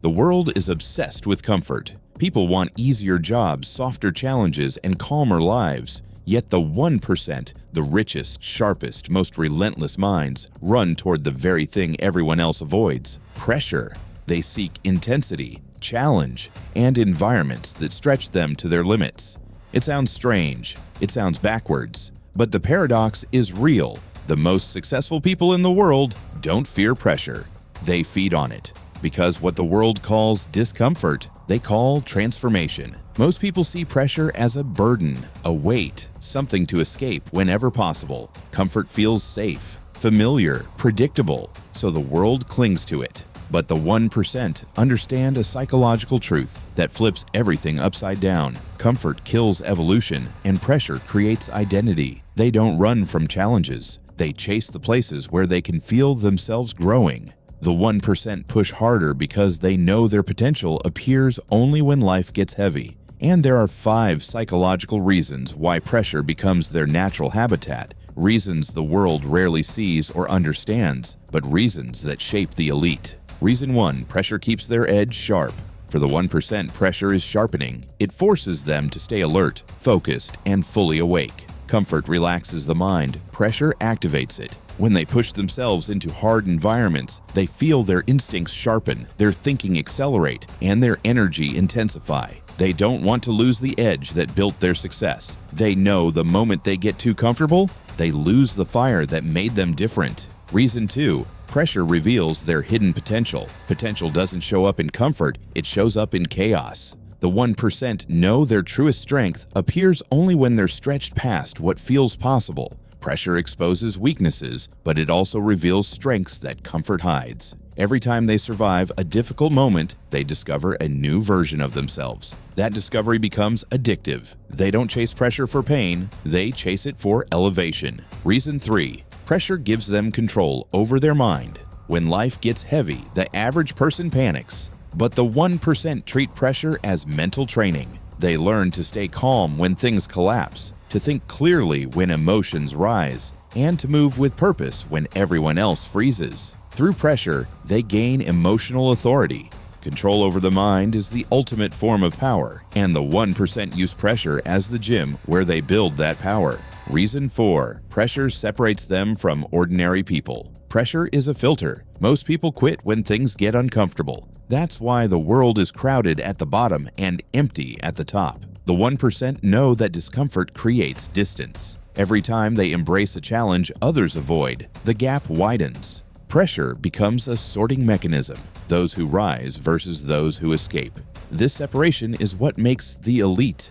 The world is obsessed with comfort. People want easier jobs, softer challenges, and calmer lives. Yet the 1%, the richest, sharpest, most relentless minds, run toward the very thing everyone else avoids: pressure. They seek intensity, challenge, and environments that stretch them to their limits. It sounds strange. It sounds backwards. But the paradox is real. The most successful people in the world don't fear pressure. They feed on it. Because what the world calls discomfort, they call transformation. Most people see pressure as a burden, a weight, something to escape whenever possible. Comfort feels safe, familiar, predictable, so the world clings to it. But the 1% understand a psychological truth that flips everything upside down. Comfort kills evolution, and pressure creates identity. They don't run from challenges. They chase the places where they can feel themselves growing. The 1% push harder because they know their potential appears only when life gets heavy. And there are 5 psychological reasons why pressure becomes their natural habitat. Reasons the world rarely sees or understands, but reasons that shape the elite. Reason 1: pressure keeps their edge sharp. For the 1%, pressure is sharpening. It forces them to stay alert, focused, and fully awake. Comfort relaxes the mind. Pressure activates it. When they push themselves into hard environments, they feel their instincts sharpen, their thinking accelerate, and their energy intensify. They don't want to lose the edge that built their success. They know the moment they get too comfortable, they lose the fire that made them different. Reason 2: pressure reveals their hidden potential. Potential doesn't show up in comfort, it shows up in chaos. The 1% know their truest strength appears only when they're stretched past what feels possible. Pressure exposes weaknesses, but it also reveals strengths that comfort hides. Every time they survive a difficult moment, they discover a new version of themselves. That discovery becomes addictive. They don't chase pressure for pain, they chase it for elevation. Reason 3: pressure gives them control over their mind. When life gets heavy, the average person panics. But the 1% treat pressure as mental training. They learn to stay calm when things collapse, to think clearly when emotions rise, and to move with purpose when everyone else freezes. Through pressure, they gain emotional authority. Control over the mind is the ultimate form of power, and the 1% use pressure as the gym where they build that power. Reason 4: pressure separates them from ordinary people. Pressure is a filter. Most people quit when things get uncomfortable. That's why the world is crowded at the bottom and empty at the top. The 1% know that discomfort creates distance. Every time they embrace a challenge others avoid, the gap widens. Pressure becomes a sorting mechanism, those who rise versus those who escape. This separation is what makes the elite.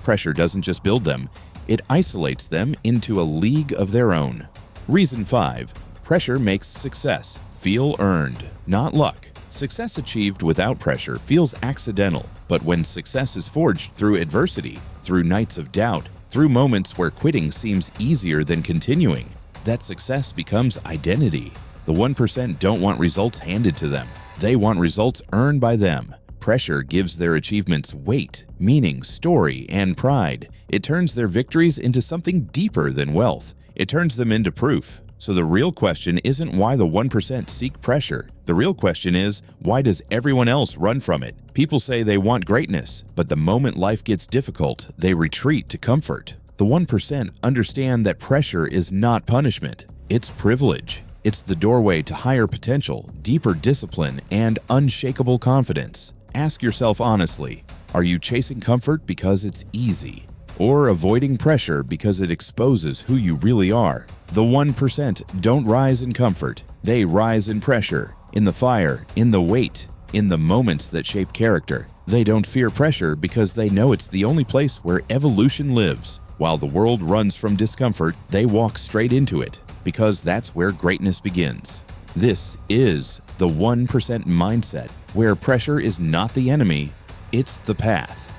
Pressure doesn't just build them, it isolates them into a league of their own. Reason 5: pressure makes success feel earned, not luck. Success achieved without pressure feels accidental, but when success is forged through adversity, through nights of doubt, through moments where quitting seems easier than continuing, that success becomes identity. The 1% don't want results handed to them. They want results earned by them. Pressure gives their achievements weight, meaning, story, and pride. It turns their victories into something deeper than wealth. It turns them into proof. So the real question isn't why the 1% seek pressure. The real question is, why does everyone else run from it? People say they want greatness, but the moment life gets difficult, they retreat to comfort. The 1% understand that pressure is not punishment. It's privilege. It's the doorway to higher potential, deeper discipline, and unshakable confidence. Ask yourself honestly, are you chasing comfort because it's easy? Or avoiding pressure because it exposes who you really are? The 1% don't rise in comfort. They rise in pressure, in the fire, in the weight, in the moments that shape character. They don't fear pressure because they know it's the only place where evolution lives. While the world runs from discomfort, they walk straight into it, because that's where greatness begins. This is the 1% mindset, where pressure is not the enemy, it's the path.